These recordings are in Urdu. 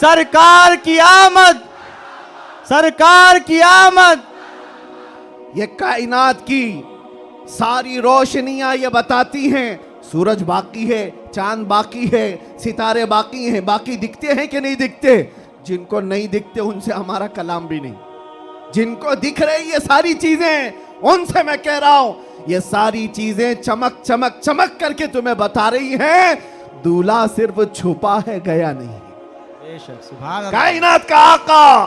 سرکار کی آمد، سرکار کی آمد. یہ کائنات کی ساری روشنیاں یہ بتاتی ہیں سورج باقی ہے، چاند باقی ہے، ستارے باقی ہیں. باقی دکھتے ہیں کہ نہیں دکھتے؟ جن کو نہیں دکھتے ان سے ہمارا کلام بھی نہیں. جن کو دکھ رہی یہ ساری چیزیں ان سے میں کہہ رہا ہوں یہ ساری چیزیں چمک چمک چمک کر کے تمہیں بتا رہی ہیں دولہا صرف چھپا ہے گیا نہیں. بے شک، سبحان اللہ. کائنات کا آقا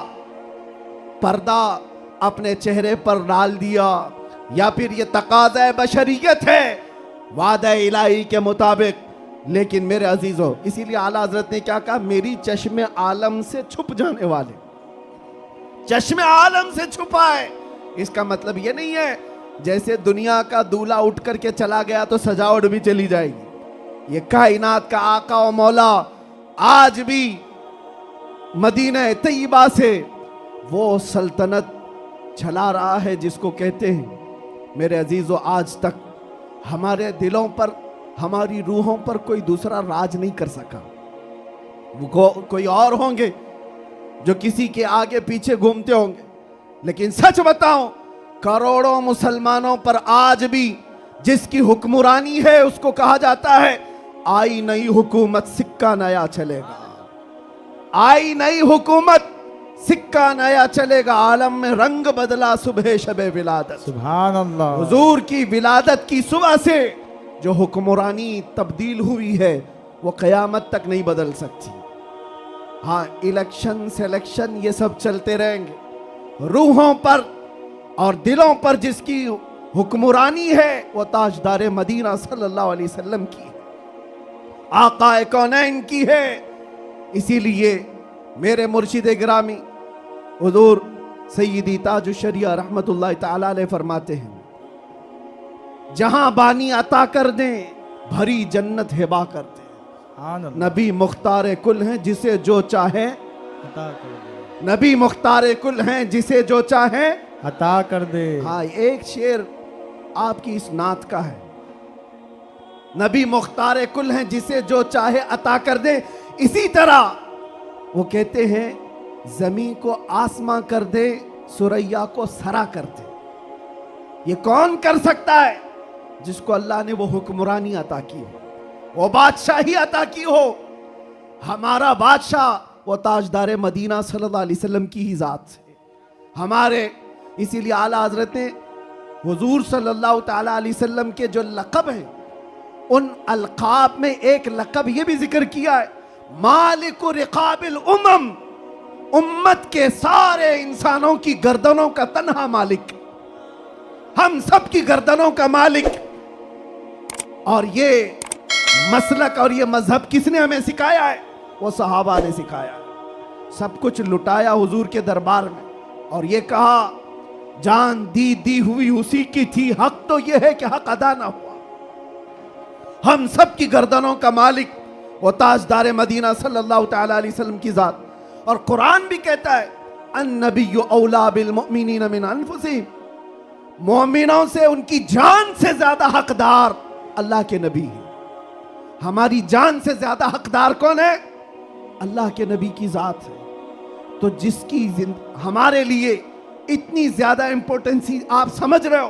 پردہ اپنے چہرے پر ڈال دیا، یا پھر یہ تقاضۂ بشریت ہے وعدہ الہی کے مطابق. لیکن میرے عزیزو، اسی لیے اعلیٰ حضرت نے کیا کہا؟ میری چشم عالم سے چھپ جانے والے. چشم عالم سے چھپا ہے. اس کا مطلب یہ نہیں ہے جیسے دنیا کا دولہا اٹھ کر کے چلا گیا تو سجاوٹ بھی چلی جائے گی. یہ کائنات کا آقا و مولا آج بھی مدینہ طیبہ سے وہ سلطنت چلا رہا ہے جس کو کہتے ہیں. میرے عزیزو، آج تک ہمارے دلوں پر، ہماری روحوں پر کوئی دوسرا راج نہیں کر سکا. وہ کوئی اور ہوں گے جو کسی کے آگے پیچھے گھومتے ہوں گے، لیکن سچ بتاؤں کروڑوں مسلمانوں پر آج بھی جس کی حکمرانی ہے اس کو کہا جاتا ہے آئی نئی حکومت سکہ نیا چلے گا. آئی نئی حکومت سکہ نیا چلے گا. عالم میں رنگ بدلا صبح شب ولادت. سبحان اللہ. حضور کی ولادت کی صبح سے جو حکمرانی تبدیل ہوئی ہے وہ قیامت تک نہیں بدل سکتی. ہاں، الیکشن سیلیکشن یہ سب چلتے رہیں گے. روحوں پر اور دلوں پر جس کی حکمرانی ہے وہ تاجدار مدینہ صلی اللہ علیہ وسلم کی ہے، آقا کونین کی ہے. اسی لیے میرے مرشد گرامی حضور سیدی تاج الشریعہ رحمت اللہ تعالی علیہ فرماتے ہیں جہاں بانی عطا کر دیں بھری جنت ہبا کر دیں. سبحان اللہ. نبی مختار کل ہیں جسے جو چاہے عطا کر دے، نبی مختار کل ہیں جسے جو چاہے. عطا کر دے. ہاں، ایک شعر آپ کی اس نعت کا ہے، نبی مختار کل ہیں جسے جو چاہے عطا کر دے. اسی طرح وہ کہتے ہیں زمین کو آسماں کر دے، سریا کو سرا کر دے. یہ کون کر سکتا ہے؟ جس کو اللہ نے وہ حکمرانی عطا کی ہو، وہ بادشاہی عطا کی ہو. ہمارا بادشاہ وہ تاجدار مدینہ صلی اللہ علیہ وسلم کی ہی ذات سے ہمارے. اسی لیے اعلیٰ حضرت نے حضور صلی اللہ تعالی علیہ وسلم کے جو لقب ہیں ان القاب میں ایک لقب یہ بھی ذکر کیا ہے مالک رقاب الامم. امت کے سارے انسانوں کی گردنوں کا تنہا مالک، ہم سب کی گردنوں کا مالک. اور یہ مسلک اور یہ مذہب کس نے ہمیں سکھایا ہے؟ وہ صحابہ نے سکھایا ہے. سب کچھ لٹایا حضور کے دربار میں اور یہ کہا جان دی ہوئی اسی کی تھی، حق تو یہ ہے کہ حق ادا نہ ہوا. ہم سب کی گردنوں کا مالک وہ تاجدار مدینہ صلی اللہ تعالی علیہ وسلم کی ذات. اور قرآن بھی کہتا ہے النبی اولا بالمؤمنین من انفسہم، مومنوں سے ان کی جان سے زیادہ حقدار اللہ کے نبی ہیں. ہماری جان سے زیادہ حقدار کون ہے؟ اللہ کے نبی کی ذات ہے. تو جس کی ہمارے لیے اتنی زیادہ امپورٹنسی آپ سمجھ رہے ہو،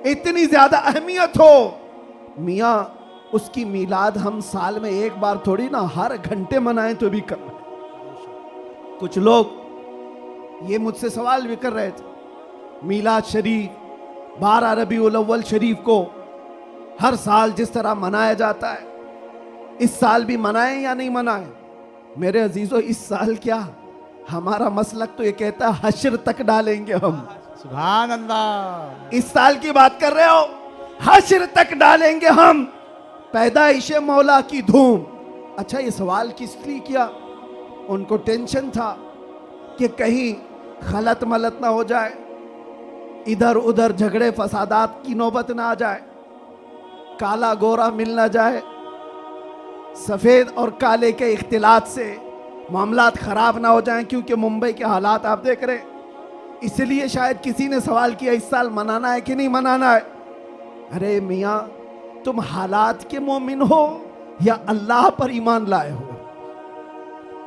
اتنی زیادہ اہمیت ہو، میاں اس کی میلاد ہم سال میں ایک بار تھوڑی نا ہر گھنٹے منائیں تو بھی کرنا ہے. کچھ لوگ یہ مجھ سے سوال بھی کر رہے تھے میلاد شریف 12 ربیع الاول شریف کو ہر سال جس طرح منایا جاتا ہے اس سال بھی منائیں یا نہیں منائیں. میرے عزیزو، اس سال کیا ہمارا مسلک تو یہ کہتا ہے حشر تک ڈالیں گے ہم. سبحان اللہ. اس سال کی بات کر رہے ہو، حشر تک ڈالیں گے ہم. پیدائش مولا کی دھوم. اچھا، یہ سوال کس لیے کیا؟ ان کو ٹینشن تھا کہ کہیں خلط ملط نہ ہو جائے، ادھر ادھر جھگڑے فسادات کی نوبت نہ آ جائے، کالا گورا مل نہ جائے، سفید اور کالے کے اختلاط سے معاملات خراب نہ ہو جائیں، کیونکہ ممبئی کے حالات آپ دیکھ رہے ہیں. اس لیے شاید کسی نے سوال کیا اس سال منانا ہے کہ نہیں منانا ہے. ارے میاں، تم حالات کے مومن ہو یا اللہ پر ایمان لائے ہو؟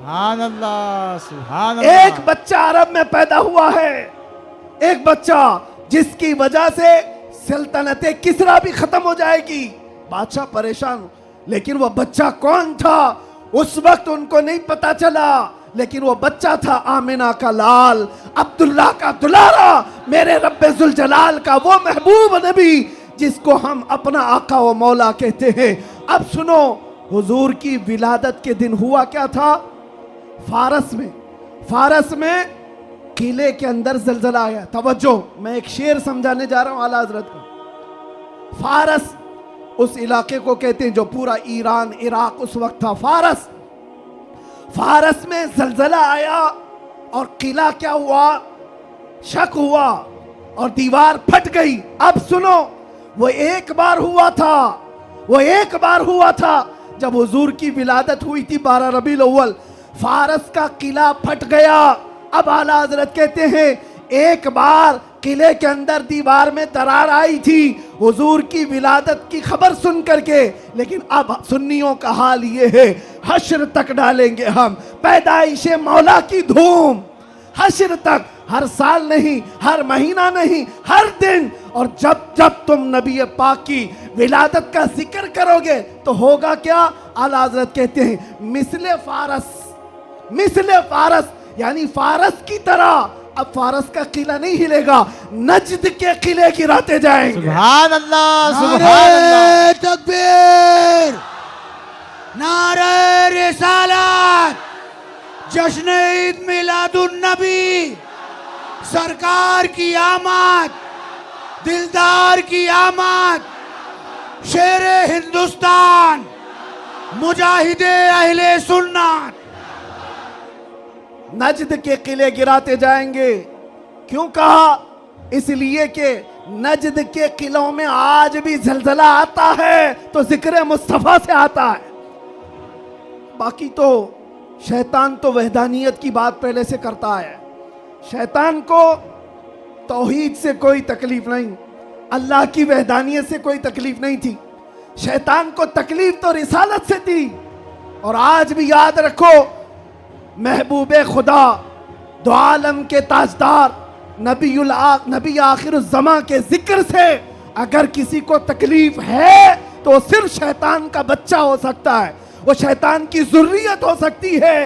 سبحان اللہ سبحان اللہ ایک بچہ عرب میں پیدا ہوا ہے، ایک بچہ جس کی وجہ سے سلطنت کسرا بھی ختم ہو جائے گی، بادشاہ پریشان، لیکن وہ بچہ کون تھا اس وقت ان کو نہیں پتا چلا، لیکن وہ بچہ تھا آمنہ کا لال، عبداللہ کا دلارا، میرے رب ذوالجلال کا وہ محبوب نبی جس کو ہم اپنا آقا و مولا کہتے ہیں۔ اب سنو، حضور کی ولادت کے دن ہوا کیا تھا؟ فارس میں قلعے کے اندر زلزلہ آیا۔ توجہ، میں ایک شعر سمجھانے جا رہا ہوں اعلیٰ حضرت کو۔ فارس اس علاقے کو کہتے ہیں جو پورا ایران عراق اس وقت تھا۔ فارس میں زلزلہ آیا اور قلعہ کیا ہوا؟ شک ہوا اور دیوار پھٹ گئی۔ اب سنو، وہ ایک بار ہوا تھا جب حضور کی ولادت ہوئی تھی 12 ربیع الاول، فارس کا قلعہ پھٹ گیا۔ اب اعلیٰ حضرت کہتے ہیں ایک بار قلعے کے اندر دیوار میں درار آئی تھی حضور کی ولادت کی خبر سن کر کے، لیکن اب سنیوں کا حال یہ ہے، حشر تک ڈالیں گے ہم پیدائش مولا کی دھوم، حشر تک، ہر سال نہیں، ہر مہینہ نہیں، ہر دن۔ اور جب تم نبی پاک کی ولادت کا ذکر کرو گے تو ہوگا کیا؟ اعلیٰ حضرت کہتے ہیں مثل فارس، یعنی فارس کی طرح۔ اب فارس کا قلعہ نہیں ہلے گا، نجد کے قلعے گراتے جائیں گے۔ سبحان اللہ سبحان نعرہ اللہ تکبیر، نعرہ رسالت، جشن عید میلاد النبی، سرکار کی آمد، دلدار کی آمد، شیر ہندوستان، مجاہد اہل سنت۔ نجد کے قلعے گراتے جائیں گے۔ کیوں کہا؟ اس لیے کہ نجد کے قلعوں میں آج بھی زلزلہ آتا ہے تو ذکر مصطفیٰ سے آتا ہے۔ باقی تو شیطان تو وحدانیت کی بات پہلے سے کرتا ہے، شیطان کو توحید سے کوئی تکلیف نہیں، اللہ کی وحدانیت سے کوئی تکلیف نہیں تھی، شیطان کو تکلیف تو رسالت سے تھی۔ اور آج بھی یاد رکھو، محبوب خدا، دو عالم کے تاجدار، نبی آخر الزمان کے ذکر سے اگر کسی کو تکلیف ہے تو صرف شیطان کا بچہ ہو سکتا ہے، وہ شیطان کی ذریت ہو سکتی ہے،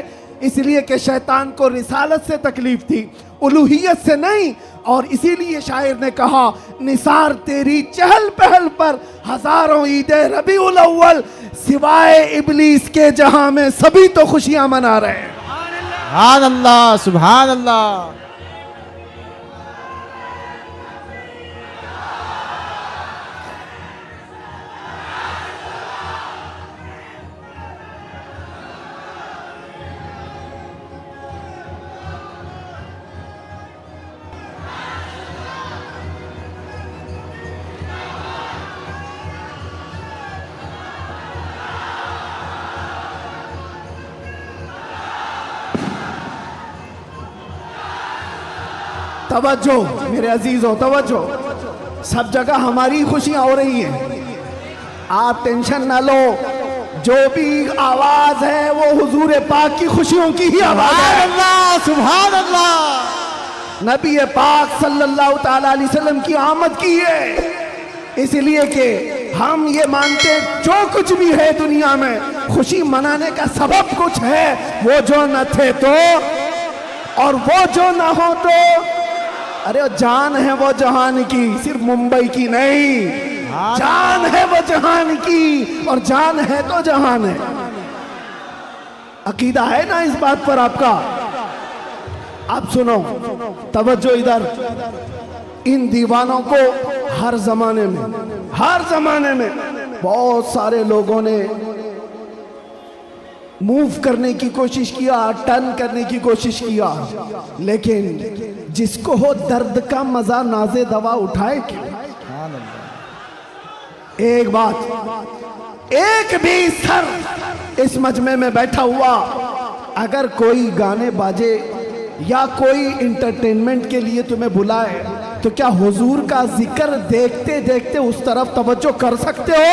اس لیے کہ شیطان کو رسالت سے تکلیف تھی، الوہیت سے نہیں۔ اور اسی لیے شاعر نے کہا، نثار تیری چہل پہل پر ہزاروں عید ربیع الاول، سوائے ابلیس کے جہاں میں سبھی تو خوشیاں منا رہے ہیں۔ سبحان اللہ سبحان اللہ توجہ میرے عزیزوں، توجہ، سب جگہ ہماری خوشیاں ہو رہی ہیں، آپ ٹینشن نہ لو، جو بھی آواز ہے وہ حضور پاک کی خوشیوں کی ہی آواز ہے۔ سبحان اللہ نبی پاک صلی اللہ تعالیٰ علیہ وسلم کی آمد کی ہے، اس لیے کہ ہم یہ مانتے ہیں جو کچھ بھی ہے دنیا میں خوشی منانے کا سبب کچھ ہے، وہ جو نہ تھے تو اور وہ جو نہ ہو تو، ارے جان ہے وہ جہان کی، صرف ممبئی کی نہیں، جان ہے وہ جہان کی، اور جان ہے تو جہان ہے۔ عقیدہ ہے نا اس بات پر آپ کا؟ اب سنو، توجہ ادھر، ان دیوانوں کو ہر زمانے میں بہت سارے لوگوں نے موو کرنے کی کوشش کیا، ٹرن کرنے کی کوشش کیا، لیکن جس کو ہو درد کا مزہ ناز دوا اٹھائے کیوں؟ ایک بات، ایک بھی سر اس مجمع میں بیٹھا ہوا اگر کوئی گانے باجے یا کوئی انٹرٹینمنٹ کے لیے تمہیں بلائے تو کیا حضور کا ذکر دیکھتے دیکھتے اس طرف توجہ کر سکتے ہو؟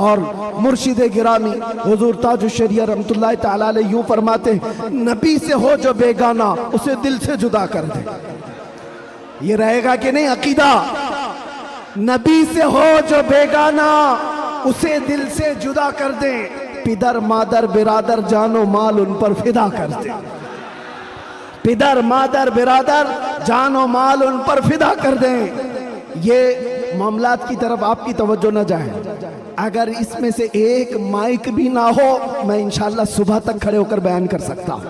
اور مرشد گرامی حضور تاج الشریعہ رحمۃ اللہ تعالی علیہ یوں فرماتے ہیں نبی سے ہو جو بیگانہ اسے دل سے جدا کر دے. یہ رہے گا کہ نہیں عقیدہ؟ نبی سے ہو جو بیگانہ اسے دل سے جدا کر دیں. پدر مادر برادر جان و مال ان پر فدا کر دیں. پدر مادر برادر جان و مال ان پر فدا کر دیں. یہ معاملات کی طرف آپ کی توجہ نہ جائے. اگر اس میں سے ایک مائک بھی نہ ہو میں انشاءاللہ صبح تک کھڑے ہو کر بیان کر سکتا ہوں.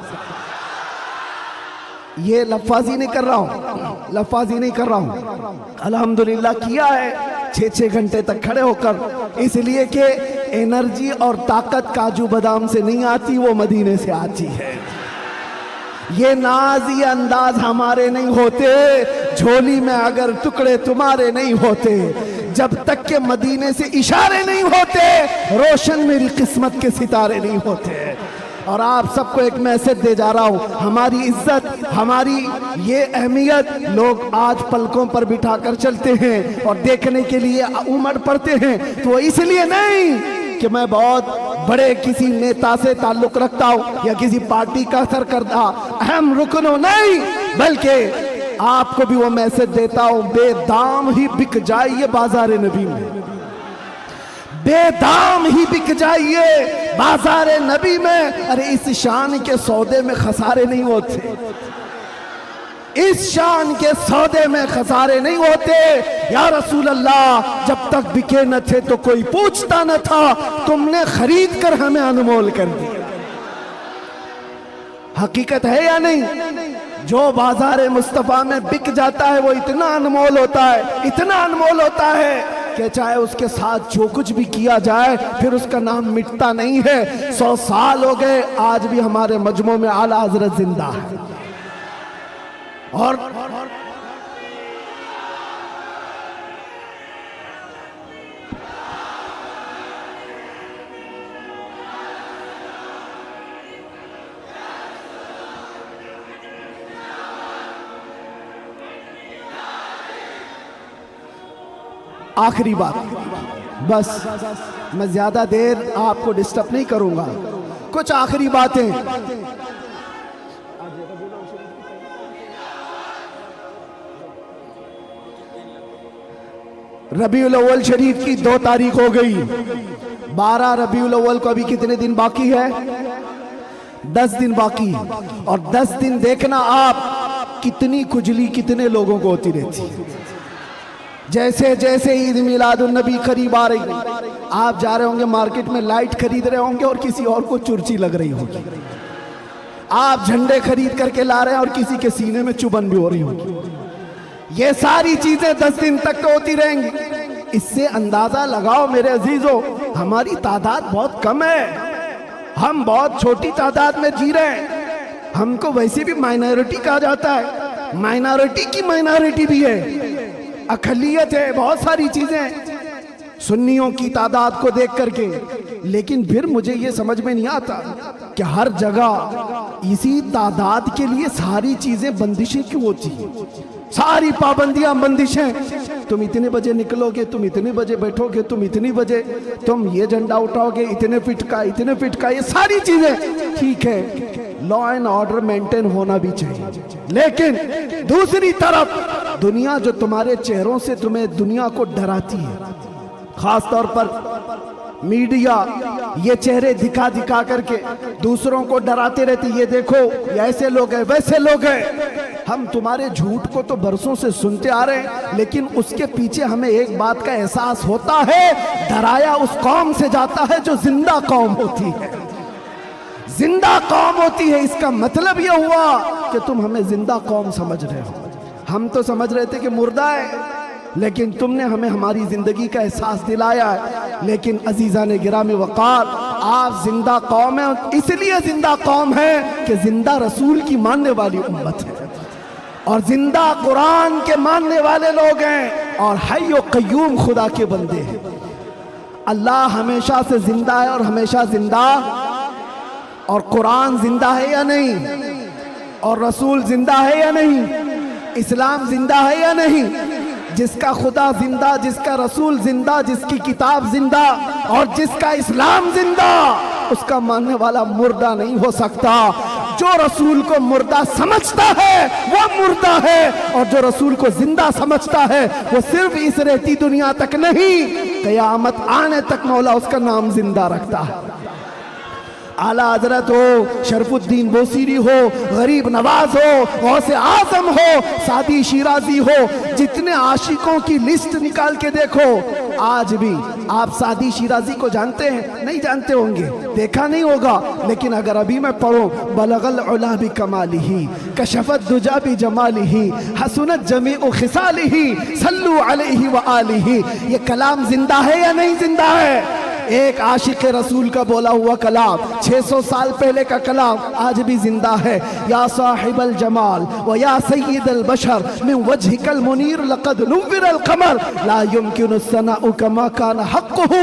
یہ لفاظی نہیں کر رہا ہوں، لفاظی نہیں کر رہا ہوں. الحمدللہ کیا ہے 6 گھنٹے تک کھڑے ہو کر، اس لیے کہ انرجی اور طاقت کاجو بادام سے نہیں آتی، وہ مدینے سے آتی ہے. یہ ناز یہ انداز ہمارے نہیں ہوتے، جھولی میں اگر ٹکڑے تمہارے نہیں ہوتے، جب تک کہ مدینے سے اشارے نہیں ہوتے روشن میری قسمت کے ستارے نہیں ہوتے. اور آپ سب کو ایک میسج دے جا رہا ہوں، ہماری عزت، ہماری یہ اہمیت لوگ آج پلکوں پر بٹھا کر چلتے ہیں اور دیکھنے کے لیے امڑ پڑتے ہیں، تو اس لیے نہیں کہ میں بہت بڑے کسی نیتا سے تعلق رکھتا ہوں یا کسی پارٹی کا سرکردہ اہم رکن ہو، نہیں، بلکہ آپ کو بھی وہ میسج دیتا ہوں بے دام ہی بک جائیے بازار نبی میں، بے دام ہی بک جائیے بازار نبی میں. ارے اس شان کے سودے میں خسارے نہیں ہوتے، اس شان کے سودے میں خسارے نہیں ہوتے. یا رسول اللہ جب تک بکے نہ تھے تو کوئی پوچھتا نہ تھا، تم نے خرید کر ہمیں انمول کر دیا. حقیقت ہے یا نہیں؟ جو بازار مصطفیٰ میں بک جاتا ہے وہ اتنا انمول ہوتا ہے، اتنا انمول ہوتا ہے کہ چاہے اس کے ساتھ جو کچھ بھی کیا جائے پھر اس کا نام مٹتا نہیں ہے. 100 سال ہو گئے آج بھی ہمارے مجمع میں اعلیٰ حضرت زندہ ہے. اور آخری بات، بس میں زیادہ دیر آپ کو ڈسٹرب نہیں کروں گا، کچھ آخری باتیں. ربیع الاول شریف کی 2 تاریخ ہو گئی، 12 ربیع الاول کو ابھی کتنے دن باقی ہے؟ 10 دن باقی. اور 10 دن دیکھنا آپ کتنی کھجلی کتنے لوگوں کو ہوتی رہتی. جیسے جیسے عید میلاد النبی قریب آ رہی، آپ جا رہے ہوں گے مارکیٹ میں لائٹ خرید رہے ہوں گے اور کسی اور کو چرچی لگ رہی ہوگی. آپ جھنڈے خرید کر کے لا رہے ہیں اور کسی کے سینے میں چبھن بھی ہو رہی ہوگی. یہ ساری چیزیں 10 دن تک ہوتی رہیں گی. اس سے اندازہ لگاؤ میرے عزیزو ہماری تعداد بہت کم ہے، ہم بہت چھوٹی تعداد میں جی رہے ہیں. ہم کو ویسے بھی مائنورٹی کہا جاتا ہے، مائنورٹی کی مائنورٹی بھی ہے، اقلیت ہے، بہت ساری چیزیں سنیوں کی تعداد کو دیکھ کر کے. لیکن پھر مجھے یہ سمجھ میں نہیں آتا کہ ہر جگہ اسی تعداد کے لیے ساری چیزیں بندشیں کیوں ہوتی ہیں، ساری پابندیاں بندشیں. تم اتنے بجے نکلو گے، تم اتنے بجے بیٹھو گے، تم اتنی بجے تم یہ جھنڈا اٹھاؤ گے، اتنے فٹ کا، اتنے فٹ کا. یہ ساری چیزیں ٹھیک ہے، لا اینڈ آرڈر مینٹین ہونا بھی چاہیے. لیکن دوسری طرف دنیا جو تمہارے چہروں سے تمہیں دنیا کو ڈراتی ہے، خاص طور پر میڈیا یہ چہرے دکھا دکھا کر کے دوسروں کو ڈراتے رہتی. یہ دیکھو یہ ایسے لوگ ہیں، ویسے لوگ ہیں. ہم تمہارے جھوٹ کو تو برسوں سے سنتے آ رہے ہیں، لیکن اس کے پیچھے ہمیں ایک بات کا احساس ہوتا ہے، ڈرایا اس قوم سے جاتا ہے جو زندہ قوم ہوتی ہے، زندہ قوم ہوتی ہے. اس کا مطلب یہ ہوا کہ تم ہمیں زندہ قوم سمجھ رہے ہو. ہم تو سمجھ رہے تھے کہ مردہ ہے، لیکن تم نے ہمیں ہماری زندگی کا احساس دلایا ہے. لیکن عزیزان گرامی وقار، آپ زندہ قوم ہیں، اس لیے زندہ قوم ہے کہ زندہ رسول کی ماننے والی امت ہے اور زندہ قرآن کے ماننے والے لوگ ہیں اور حی و قیوم خدا کے بندے ہیں. اللہ ہمیشہ سے زندہ ہے اور ہمیشہ زندہ، اور قرآن زندہ ہے یا نہیں، اور رسول زندہ ہے یا نہیں، اسلام زندہ ہے یا نہیں. جس کا خدا زندہ، جس کا رسول زندہ، جس کی کتاب زندہ اور جس کا اسلام زندہ اس کا ماننے والا مردہ نہیں ہو سکتا. جو رسول کو مردہ سمجھتا ہے وہ مردہ ہے، اور جو رسول کو زندہ سمجھتا ہے وہ صرف اس رہتی دنیا تک نہیں، قیامت آنے تک مولا اس کا نام زندہ رکھتا ہے. اعلیٰ حضرت ہو، شرف الدین بوسیری ہو، غریب نواز ہو، غوث اعظم ہو، سعدی شیرازی ہو، جتنے عاشقوں کی لسٹ نکال کے دیکھو. آج بھی آپ سعدی شیرازی کو جانتے ہیں؟ نہیں جانتے ہوں گے، دیکھا نہیں ہوگا، لیکن اگر ابھی میں پڑھوں بلغ العلا بکمالہ کشف الدجا بجمالہ حسنت جمیع خصالہ صلو علیہ وآلہ، یہ کلام زندہ ہے یا نہیں زندہ ہے؟ ایک عاشق رسول کا بولا ہوا کلام 600 سال پہلے کا کلام آج بھی زندہ ہے. یا صاحب الجمال و یا سید البشر من وجهك المنیر لقد نور القمر لا يمكن الثناء كما كان حقه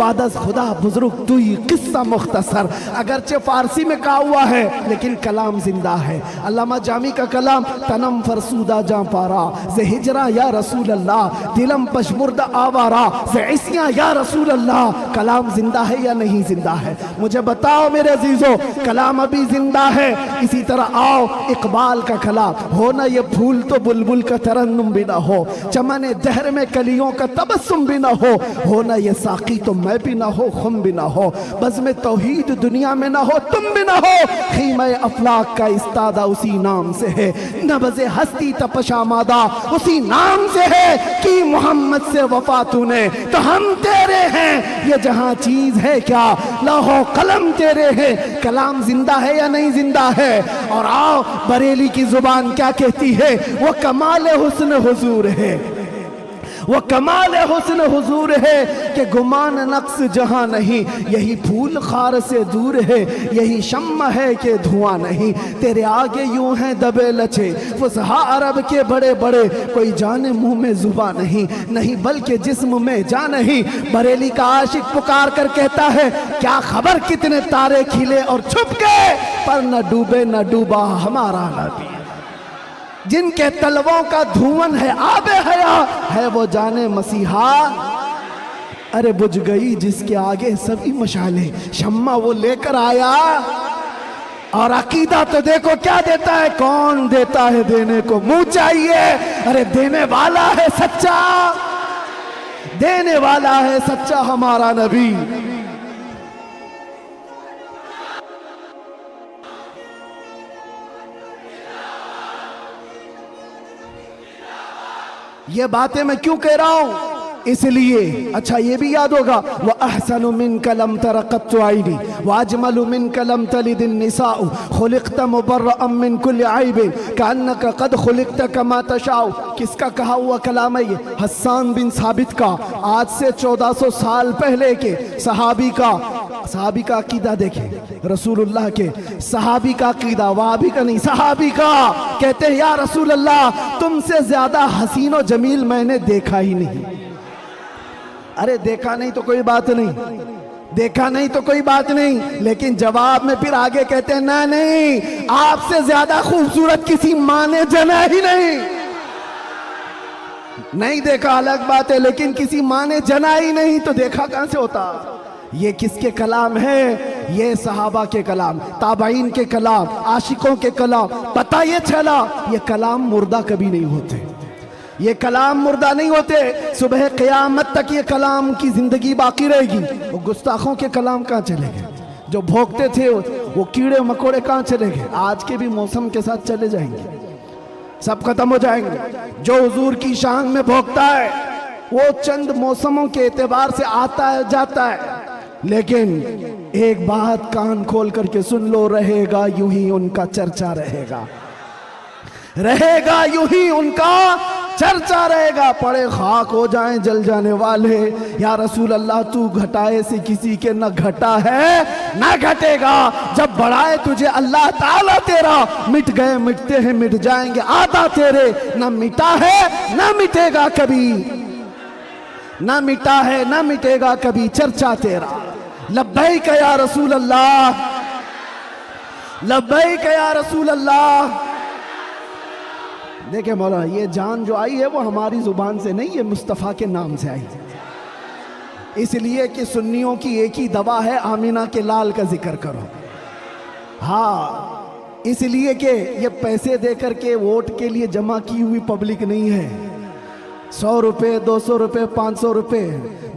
بعد از خدا بزرگ توی قصہ مختصر. اگرچہ فارسی میں کہا ہوا ہے لیکن کلام زندہ ہے. علامہ جامی کا کلام تنم فرسودہ جاں پارا ز ہجرہ یا رسول اللہ دلم پشمردہ آوارا ز عصیاں یا رسول اللہ. کلام زندہ ہے یا نہیں زندہ ہے؟ مجھے بتاؤ میرے عزیزو. کلام ابھی زندہ ہے. اسی طرح آؤ اقبال کا کلام، ہو نہ یہ پھول تو بلبل کا ترنم بھی نہ ہو، چمن دہر میں کلیوں کا تبسم بھی نہ ہو نہ یہ ساقی تو میں بھی نہ ہو، خم بھی نہ ہو، بزم توحید دنیا میں نہ ہو، تم بھی نہ ہو. خیمہ افلاک کا استادہ اسی نام سے ہے، نبض ہستی تپش آمادہ اسی نام سے ہے. کی محمد سے وفا تو نے تو ہم تیرے ہیں، یہ جہاں چیز ہے کیا لوح قلم تیرے ہیں. کلام زندہ ہے یا نہیں زندہ ہے؟ اور آؤ بریلی کی زبان کیا کہتی ہے؟ وہ کمال حسن حضور ہے، وہ کمال حسن حضور ہے کہ گمان نقص جہاں نہیں. یہی پھول خار سے دور ہے، یہی شمع ہے کہ دھواں نہیں. تیرے آگے یوں ہیں دبے لچے فصحاء عرب کے بڑے بڑے، کوئی جانے منہ میں زباں نہیں بلکہ جسم میں جان نہیں. بریلی کا عاشق پکار کر کہتا ہے کیا خبر کتنے تارے کھلے اور چھپ گئے، پر نہ ڈوبے نہ ڈوبا ہمارا نبی. جن کے تلووں کا دھون ہے آب حیا، ہے وہ جانے مسیحا. ارے بجھ گئی جس کے آگے سبھی مشالے، شمع وہ لے کر آیا. اور عقیدہ تو دیکھو کیا دیتا ہے، کون دیتا ہے دینے کو منہ چاہیے. ارے دینے والا ہے سچا، دینے والا ہے سچا ہمارا نبی. یہ باتیں میں کیوں کہہ رہا ہوں؟ اس لیے اچھا یہ بھی یاد ہوگا وَأَحْسَنُ مِنْكَ لَمْ تَرَ قَطُّ عَيْنِي وَأَجْمَلُ مِنْكَ لَمْ تَلِدِ النِّسَاءُ خُلِقْتَ مُبَرَّأً مِنْ كُلِّ عَيْبٍ كَأَنَّكَ قَدْ خُلِقْتَ كَمَا تَشَاءُ. کس کا کہا ہوا کلام ہے یہ؟ حسان بن ثابت کا. آج سے 1400 سال پہلے کے صحابی کا عقیدہ دیکھیں. رسول اللہ کے صحابی کا عقیدہ، وہابی کا نہیں، صحابی کا. کہتے ہیں یا رسول اللہ تم سے زیادہ حسین و جمیل میں نے دیکھا ہی نہیں. ارے دیکھا نہیں تو کوئی بات نہیں، دیکھا نہیں تو کوئی بات نہیں، لیکن جواب میں پھر آگے کہتے ہیں نہیں، آپ سے زیادہ خوبصورت کسی ماں نے جنا ہی نہیں دیکھا الگ بات ہے، لیکن کسی ماں نے جنا ہی نہیں تو دیکھا کہاں سے ہوتا؟ یہ کس کے کلام ہے؟ یہ صحابہ کے کلام، تابعین کے کلام، عاشقوں کے کلام. پتہ یہ چلا یہ کلام مردہ کبھی نہیں ہوتے، یہ کلام مردہ نہیں ہوتے. صبح قیامت تک یہ کلام کی زندگی باقی رہے گی. وہ گستاخوں کے کلام کہاں چلے گئے؟ جو بھوکتے تھے وہ کیڑے مکوڑے کہاں چلے گئے؟ آج کے بھی موسم کے ساتھ چلے جائیں گے، سب ختم ہو جائیں گے. جو حضور کی شان میں بھوکتا ہے وہ چند موسموں کے اعتبار سے آتا ہے جاتا ہے، لیکن ایک بات کان کھول کر کے سن لو، رہے گا یوں ہی ان کا چرچا رہے گا، رہے گا یوں ہی ان کا چرچا رہے گا. پڑے خاک ہو جائیں جل جانے والے، یا رسول اللہ تو گھٹائے سے کسی کے نہ گھٹا ہے نہ گھٹے گا. جب بڑھائے تجھے اللہ تعالیٰ تیرا، مٹ گئے مٹتے ہیں مٹ جائیں گے آدھا تیرے. نہ مٹا ہے نہ مٹے گا کبھی، نہ مٹا ہے نہ مٹے گا کبھی چرچا تیرا. لبیک یا رسول اللہ، لبیک یا رسول اللہ. دیکھیں مولانا یہ جان جو آئی ہے وہ ہماری زبان سے نہیں، یہ مصطفیٰ کے نام سے آئی. اس لیے کہ سنیوں کی ایک ہی دوا ہے آمینہ کے لال کا ذکر کرو. ہاں اس لیے کہ یہ پیسے دے کر کے ووٹ کے لیے جمع کی ہوئی پبلک نہیں ہے. 100 روپے 200 روپے 500 روپے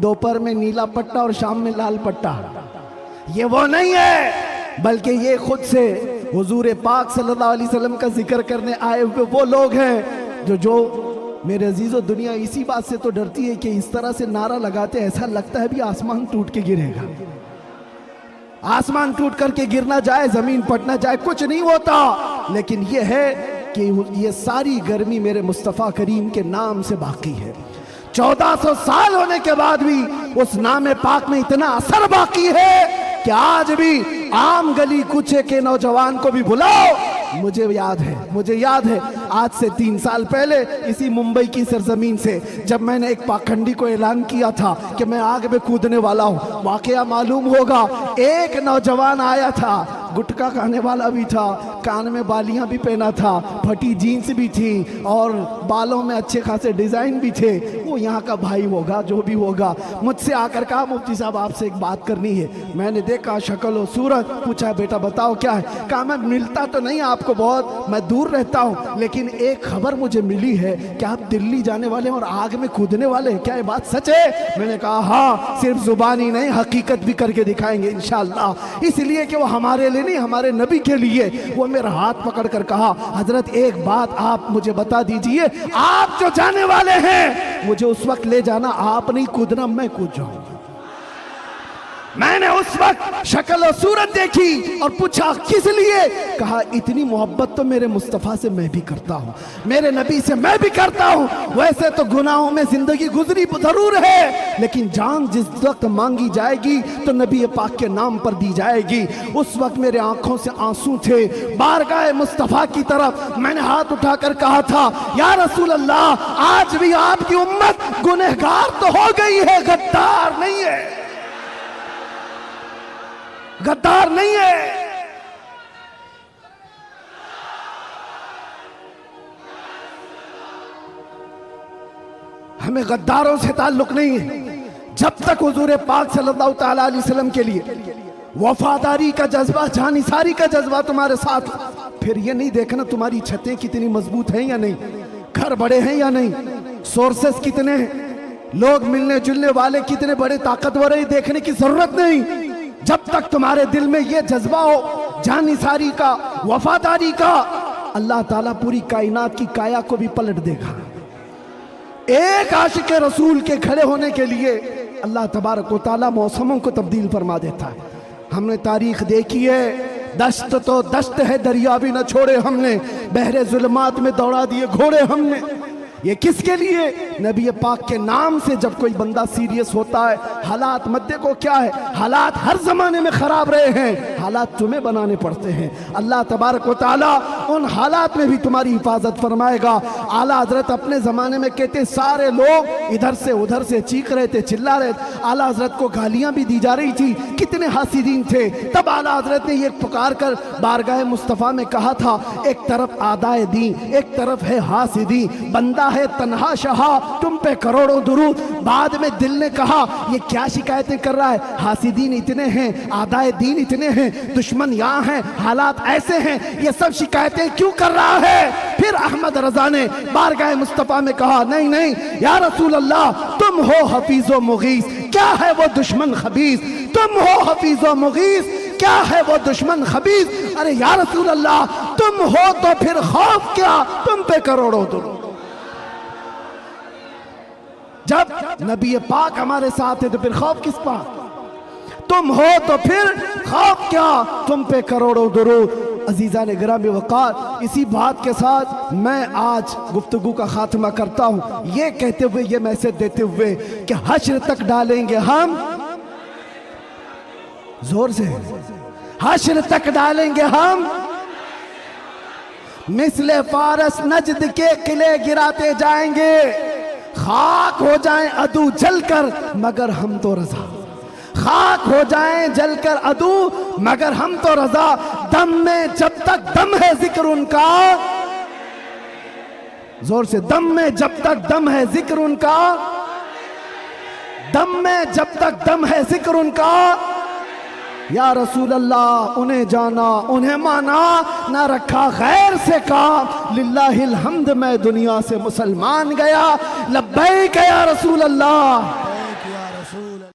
دوپہر میں نیلا پٹا اور شام میں لال پٹا، یہ وہ نہیں ہے، بلکہ یہ خود سے حضور پاک صلی اللہ علیہ وسلم کا ذکر کرنے آئے ہوئے وہ لوگ ہیں جو میرے عزیزو دنیا اسی بات سے تو ڈرتی ہے کہ اس طرح سے نعرہ لگاتے ایسا لگتا ہے بھی آسمان ٹوٹ کے گرے گا. آسمان ٹوٹ کر کے گرنا جائے، زمین پھٹنا جائے، کچھ نہیں ہوتا. لیکن یہ ہے کہ یہ ساری گرمی میرے مصطفیٰ کریم کے نام سے باقی ہے. 1400 سال ہونے کے بعد بھی اس نام پاک میں اتنا اثر باقی ہے کہ آج بھی عام گلی کوچے کے نوجوان کو بھی بلاؤ. مجھے یاد ہے آج سے 3 سال پہلے اسی ممبئی کی سرزمین سے جب میں نے ایک پاکھنڈی کو اعلان کیا تھا کہ میں آگ میں کودنے والا ہوں. واقعہ معلوم ہوگا ایک نوجوان آیا تھا، گٹکا کھانے والا بھی تھا، کان میں بالیاں بھی پہنا تھا، پھٹی جینس بھی تھی اور بالوں میں اچھے خاصے ڈیزائن بھی تھے. وہ یہاں کا بھائی ہوگا جو بھی ہوگا، مجھ سے آ کر کہا مفتی صاحب آپ سے ایک بات کرنی ہے. میں نے دیکھا شکل و صورت، پوچھا بیٹا بتاؤ کیا ہے. کہا میں ملتا تو نہیں آپ کو بہت، میں دور رہتا ہوں، لیکن ایک خبر مجھے ملی ہے کہ آپ دلی جانے والے ہیں اور آگ میں کودنے والے ہیں، کیا یہ بات سچ ہے؟ میں نے کہا ہاں، صرف زبانی نہیں حقیقت بھی کر کے دکھائیں گے انشاءاللہ. اس لیے کہ وہ ہمارے لیے نہیں، ہمارے نبی کے لیے. وہ میرا ہاتھ پکڑ کر کہا حضرت ایک بات آپ مجھے بتا دیجئے، آپ جو جانے والے ہیں مجھے اس وقت لے جانا، آپ نہیں کودنا، میں کود جاؤں. میں نے اس وقت شکل و صورت دیکھی اور پوچھا کس لیے؟ کہا اتنی محبت تو میرے مصطفیٰ سے میں بھی کرتا ہوں، میرے نبی سے میں بھی کرتا ہوں. ویسے تو گناہوں میں زندگی گزری ضرور ہے، لیکن جان جس وقت مانگی جائے گی تو نبی پاک کے نام پر دی جائے گی. اس وقت میرے آنکھوں سے آنسو تھے. بارگاہ مصطفیٰ کی طرف میں نے ہاتھ اٹھا کر کہا تھا یا رسول اللہ آج بھی آپ کی امت گنہگار تو ہو گئی ہے، غدار نہیں ہے، غدار نہیں ہے. ہمیں غداروں سے تعلق نہیں ہے. جب تک حضور پاک صلی اللہ تعالیٰ علیہ وسلم کے لیے وفاداری کا جذبہ، جانثاری کا جذبہ تمہارے ساتھ، پھر یہ نہیں دیکھنا تمہاری چھتیں کتنی مضبوط ہیں یا نہیں، گھر بڑے ہیں یا نہیں، سورسز کتنے ہیں، لوگ ملنے جلنے والے کتنے بڑے طاقتور ہیں، دیکھنے کی ضرورت نہیں. جب تک تمہارے دل میں یہ جذبہ ہو جانثاری کا، وفاداری کا، اللہ تعالیٰ پوری کائنات کی کایا کو بھی پلٹ دے گا. ایک عاشق رسول کے کھڑے ہونے کے لیے اللہ تبارک و تعالیٰ موسموں کو تبدیل فرما دیتا ہے. ہم نے تاریخ دیکھی ہے، دشت تو دشت ہے دریا بھی نہ چھوڑے ہم نے، بحر ظلمات میں دوڑا دیے گھوڑے ہم نے. یہ کس کے لیے؟ نبی پاک کے نام سے جب کوئی بندہ سیریس ہوتا ہے. حالات مدے کو کیا ہے، حالات ہر زمانے میں خراب رہے ہیں، حالات تمہیں بنانے پڑتے ہیں. اللہ تبارک و تعالیٰ ان حالات میں بھی تمہاری حفاظت فرمائے گا. اعلیٰ حضرت اپنے زمانے میں کہتے سارے لوگ ادھر سے ادھر سے چیخ رہے تھے، چلا رہے تھے. اعلیٰ حضرت کو گالیاں بھی دی جا رہی تھی، کتنے حاسدین تھے. تب اعلیٰ حضرت نے یہ پکار کر بارگاہ مصطفیٰ میں کہا تھا ایک طرف اعدائے دین، ایک طرف ہے حاسدین، بندہ ہے تنہا شہا، تم پہ کروڑوں درود. بعد میں دل نے کہا یہ کیا شکایتیں کر رہا ہے، حاسدین اتنے ہیں، اعدائے دین اتنے ہیں، دشمن یہاں ہیں، حالات ایسے ہیں، یہ سب شکایتیں کیوں کر رہا ہے؟ پھر احمد رضا نے بارگاہ مصطفیٰ میں کہا نہیں نہیں یا رسول اللہ تم ہو حفیظ و مغیث، کیا ہے وہ دشمن خبیث، تم ہو حفیظ و مغیث، کیا ہے وہ دشمن خبیث. ارے یا رسول اللہ تم ہو تو پھر خوف کیا، تم پہ کروڑوں درود. جب نبی پاک ہمارے ساتھ ہے تو پھر خوف کس بات؟ تم ہو تو پھر خوف کیا، تم پہ کروڑوں درود. عزیزان گرامی وقار، اسی بات کے ساتھ میں آج گفتگو کا خاتمہ کرتا ہوں یہ کہتے ہوئے، یہ میسج دیتے ہوئے کہ حشر تک ڈالیں گے ہم، زور سے، حشر تک ڈالیں گے ہم مثل فارس نجد کے قلعے گراتے جائیں گے، خاک ہو جائیں عدو جل کر مگر ہم تو رضا، خاک ہو جائیں جل کر عدو مگر ہم تو رضا. دم میں جب تک دم ہے ذکر ان کا، زور سے، دم میں جب تک دم ہے ذکر ان کا، دم میں جب تک دم ہے ذکر ان کا یا رسول اللہ انہیں جانا انہیں مانا نہ رکھا غیر سے کام للہ الحمد میں دنیا سے مسلمان گیا لبیک یا رسول اللہ